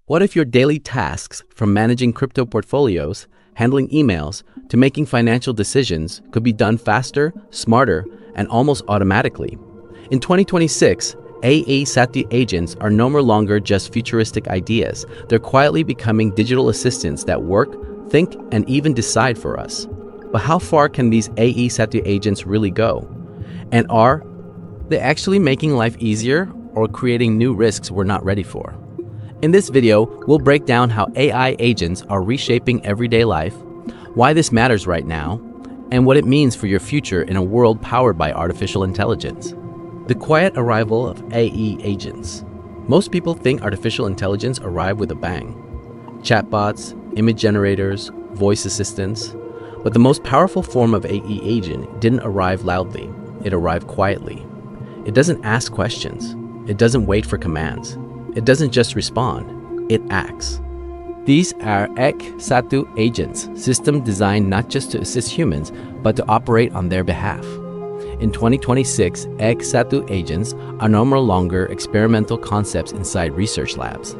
What if your daily tasks, from managing crypto portfolios, handling emails, to making financial decisions, could be done faster, smarter, and almost automatically? In 2026, AI Satu agents are no longer just futuristic ideas. They're quietly becoming digital assistants that work, think, and even decide for us. But how far can these AI Satu agents really go? And are they actually making life easier or creating new risks we're not ready for? In this video, we'll break down how AI agents are reshaping everyday life, why this matters right now, and what it means for your future in a world powered by artificial intelligence. The quiet arrival of AI agents. Most people think artificial intelligence arrived with a bang. Chatbots, image generators, voice assistants. But the most powerful form of AI agent didn't arrive loudly. It arrived quietly. It doesn't ask questions. It doesn't wait for commands. It doesn't just respond, it acts. These are AI Satu agents, systems designed not just to assist humans, but to operate on their behalf. In 2026, AI Satu agents are no longer experimental concepts inside research labs.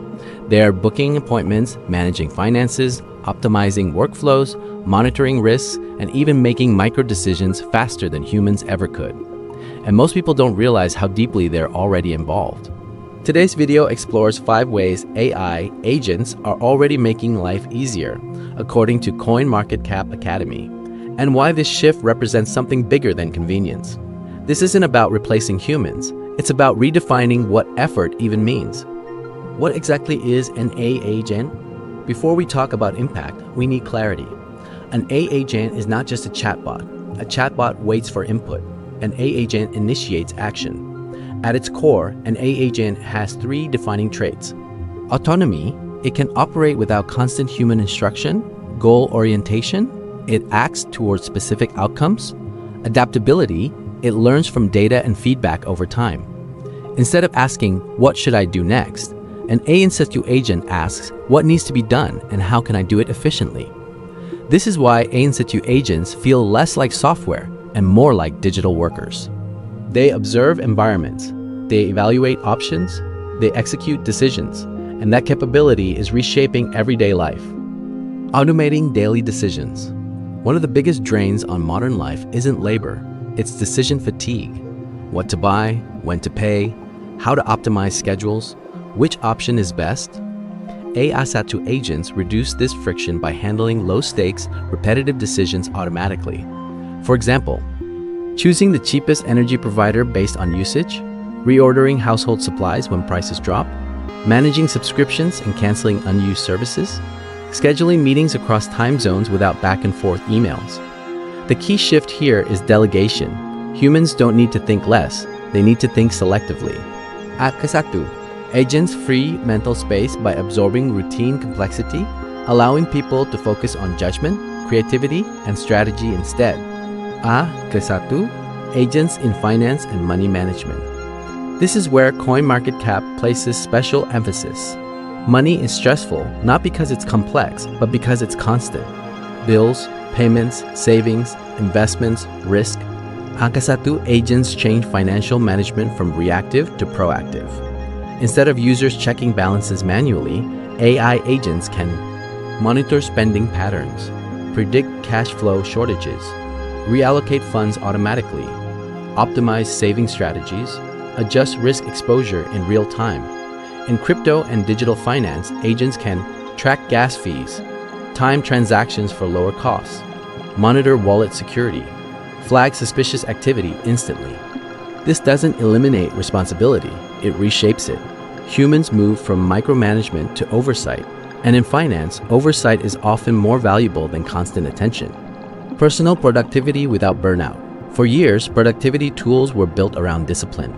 They are booking appointments, managing finances, optimizing workflows, monitoring risks, and even making micro decisions faster than humans ever could. And most people don't realize how deeply they're already involved. Today's video explores 5 ways AI agents are already making life easier, according to CoinMarketCap Academy, and why this shift represents something bigger than convenience. This isn't about replacing humans, it's about redefining what effort even means. What exactly is an AI agent? Before we talk about impact, we need clarity. An AI agent is not just a chatbot. A chatbot waits for input. An AI agent initiates action. At its core, an AI agent has 3 defining traits. Autonomy, it can operate without constant human instruction. Goal orientation, it acts towards specific outcomes. Adaptability, it learns from data and feedback over time. Instead of asking, what should I do next? An AI Satu agent asks, what needs to be done and how can I do it efficiently? This is why AI Satu agents feel less like software and more like digital workers. They observe environments, they evaluate options, they execute decisions, and that capability is reshaping everyday life. Automating daily decisions. One of the biggest drains on modern life isn't labor, it's decision fatigue. What to buy, when to pay, how to optimize schedules, which option is best? AI Satu agents reduce this friction by handling low-stakes, repetitive decisions automatically. For example, choosing the cheapest energy provider based on usage, reordering household supplies when prices drop, managing subscriptions and canceling unused services, scheduling meetings across time zones without back-and-forth emails. The key shift here is delegation. Humans don't need to think less, they need to think selectively. AI Satu, agents free mental space by absorbing routine complexity, allowing people to focus on judgment, creativity, and strategy instead. AI Satu, agents in finance and money management. This is where CoinMarketCap places special emphasis. Money is stressful not because it's complex, but because it's constant. Bills, payments, savings, investments, risk. AI Satu agents change financial management from reactive to proactive. Instead of users checking balances manually, AI agents can monitor spending patterns, predict cash flow shortages, reallocate funds automatically, optimize saving strategies, adjust risk exposure in real time. In crypto and digital finance, agents can track gas fees, time transactions for lower costs, monitor wallet security, flag suspicious activity instantly. This doesn't eliminate responsibility, it reshapes it. Humans move from micromanagement to oversight, and in finance, oversight is often more valuable than constant attention. Personal productivity without burnout. For years, productivity tools were built around discipline.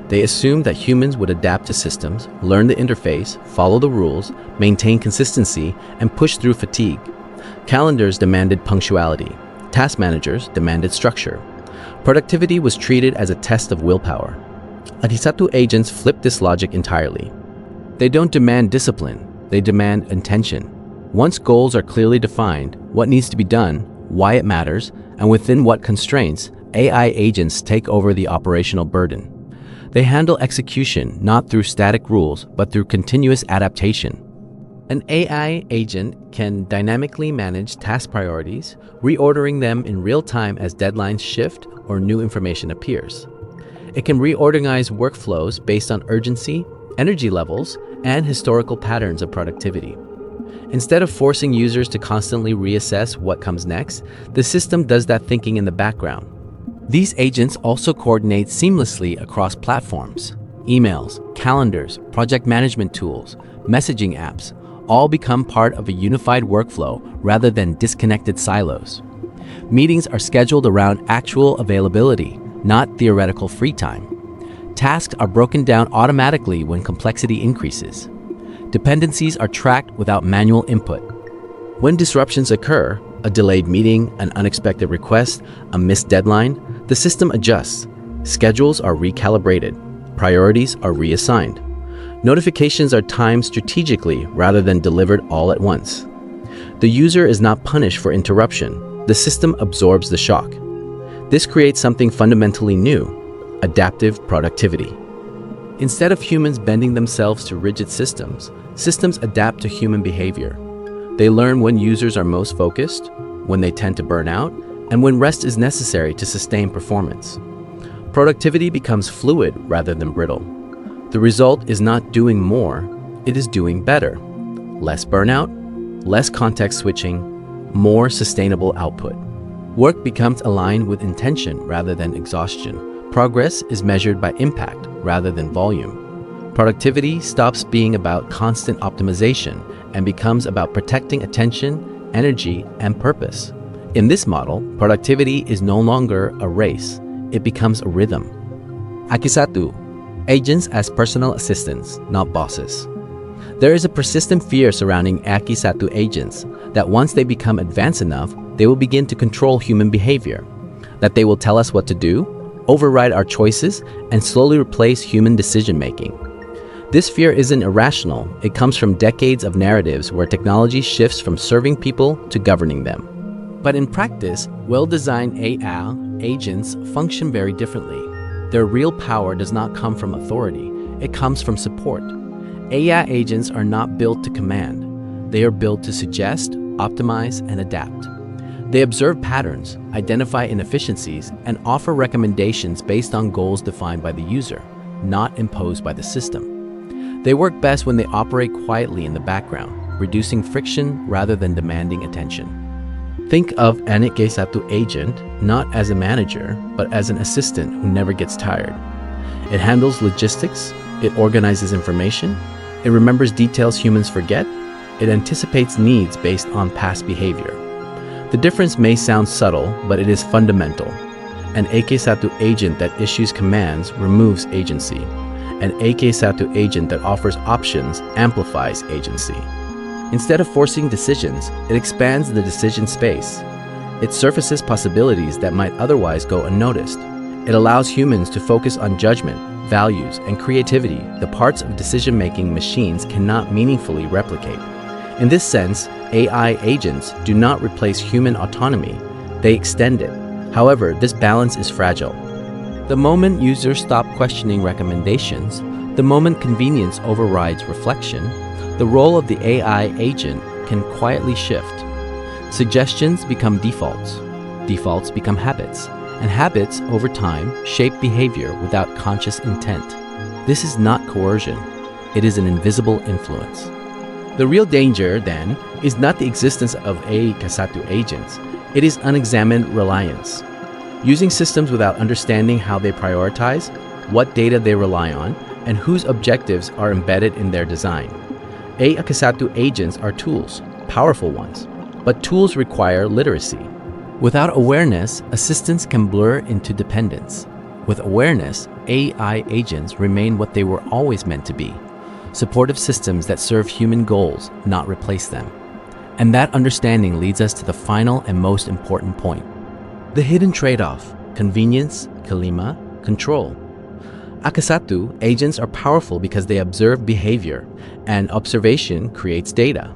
They assumed that humans would adapt to systems, learn the interface, follow the rules, maintain consistency, and push through fatigue. Calendars demanded punctuality. Task managers demanded structure. Productivity was treated as a test of willpower. AI Satu agents flip this logic entirely. They don't demand discipline, they demand intention. Once goals are clearly defined, what needs to be done, why it matters, and within what constraints, AI agents take over the operational burden. They handle execution not through static rules, but through continuous adaptation. An AI agent can dynamically manage task priorities, reordering them in real time as deadlines shift or new information appears. It can reorganize workflows based on urgency, energy levels, and historical patterns of productivity. Instead of forcing users to constantly reassess what comes next, the system does that thinking in the background. These agents also coordinate seamlessly across platforms. Emails, calendars, project management tools, messaging apps all become part of a unified workflow rather than disconnected silos. Meetings are scheduled around actual availability, not theoretical free time. Tasks are broken down automatically when complexity increases. Dependencies are tracked without manual input. When disruptions occur, a delayed meeting, an unexpected request, a missed deadline, the system adjusts. Schedules are recalibrated. Priorities are reassigned. Notifications are timed strategically rather than delivered all at once. The user is not punished for interruption. The system absorbs the shock. This creates something fundamentally new: adaptive productivity. Instead of humans bending themselves to rigid systems, systems adapt to human behavior. They learn when users are most focused, when they tend to burn out, and when rest is necessary to sustain performance. Productivity becomes fluid rather than brittle. The result is not doing more, it is doing better. Less burnout, less context switching, more sustainable output. Work becomes aligned with intention rather than exhaustion. Progress is measured by impact rather than volume. Productivity stops being about constant optimization and becomes about protecting attention, energy, and purpose. In this model, productivity is no longer a race, it becomes a rhythm. Akisatu, agents as personal assistants, not bosses. There is a persistent fear surrounding Akisatu agents that once they become advanced enough, they will begin to control human behavior, that they will tell us what to do, override our choices, and slowly replace human decision-making. This fear isn't irrational, it comes from decades of narratives where technology shifts from serving people to governing them. But in practice, well-designed AI agents function very differently. Their real power does not come from authority, it comes from support. AI agents are not built to command, they are built to suggest, optimize, and adapt. They observe patterns, identify inefficiencies, and offer recommendations based on goals defined by the user, not imposed by the system. They work best when they operate quietly in the background, reducing friction rather than demanding attention. Think of an Ikesatu agent not as a manager, but as an assistant who never gets tired. It handles logistics, it organizes information, it remembers details humans forget, it anticipates needs based on past behavior. The difference may sound subtle, but it is fundamental. An Ikesatu agent that issues commands removes agency. An Ikesatu agent that offers options amplifies agency. Instead of forcing decisions, it expands the decision space. It surfaces possibilities that might otherwise go unnoticed. It allows humans to focus on judgment, values, and creativity, the parts of decision-making machines cannot meaningfully replicate. In this sense, AI agents do not replace human autonomy, they extend it. However, this balance is fragile. The moment users stop questioning recommendations, the moment convenience overrides reflection, the role of the AI agent can quietly shift. Suggestions become defaults, defaults become habits, and habits, over time, shape behavior without conscious intent. This is not coercion, it is an invisible influence. The real danger, then, is not the existence of Ikesatu agents, it is unexamined reliance. Using systems without understanding how they prioritize, what data they rely on, and whose objectives are embedded in their design. Ikesatu agents are tools, powerful ones, but tools require literacy. Without awareness, assistance can blur into dependence. With awareness, AI agents remain what they were always meant to be, supportive systems that serve human goals, not replace them. And that understanding leads us to the final and most important point. The hidden trade-off: convenience, kalima, control. Akesatu agents are powerful because they observe behavior, and observation creates data.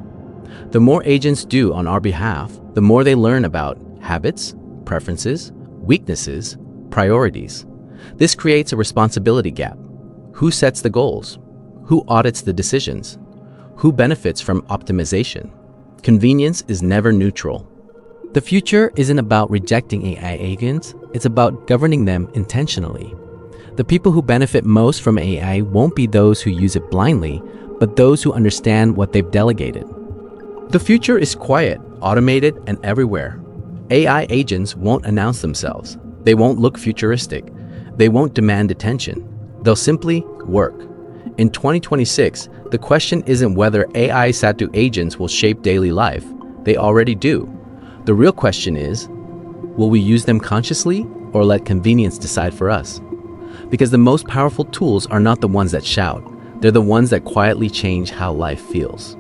The more agents do on our behalf, the more they learn about habits, preferences, weaknesses, priorities. This creates a responsibility gap. Who sets the goals? Who audits the decisions? Who benefits from optimization? Convenience is never neutral. The future isn't about rejecting AI agents, it's about governing them intentionally. The people who benefit most from AI won't be those who use it blindly, but those who understand what they've delegated. The future is quiet, automated, and everywhere. AI agents won't announce themselves. They won't look futuristic. They won't demand attention. They'll simply work. In 2026, the question isn't whether AI Satu agents will shape daily life. They already do. The real question is, will we use them consciously or let convenience decide for us? Because the most powerful tools are not the ones that shout. They're the ones that quietly change how life feels.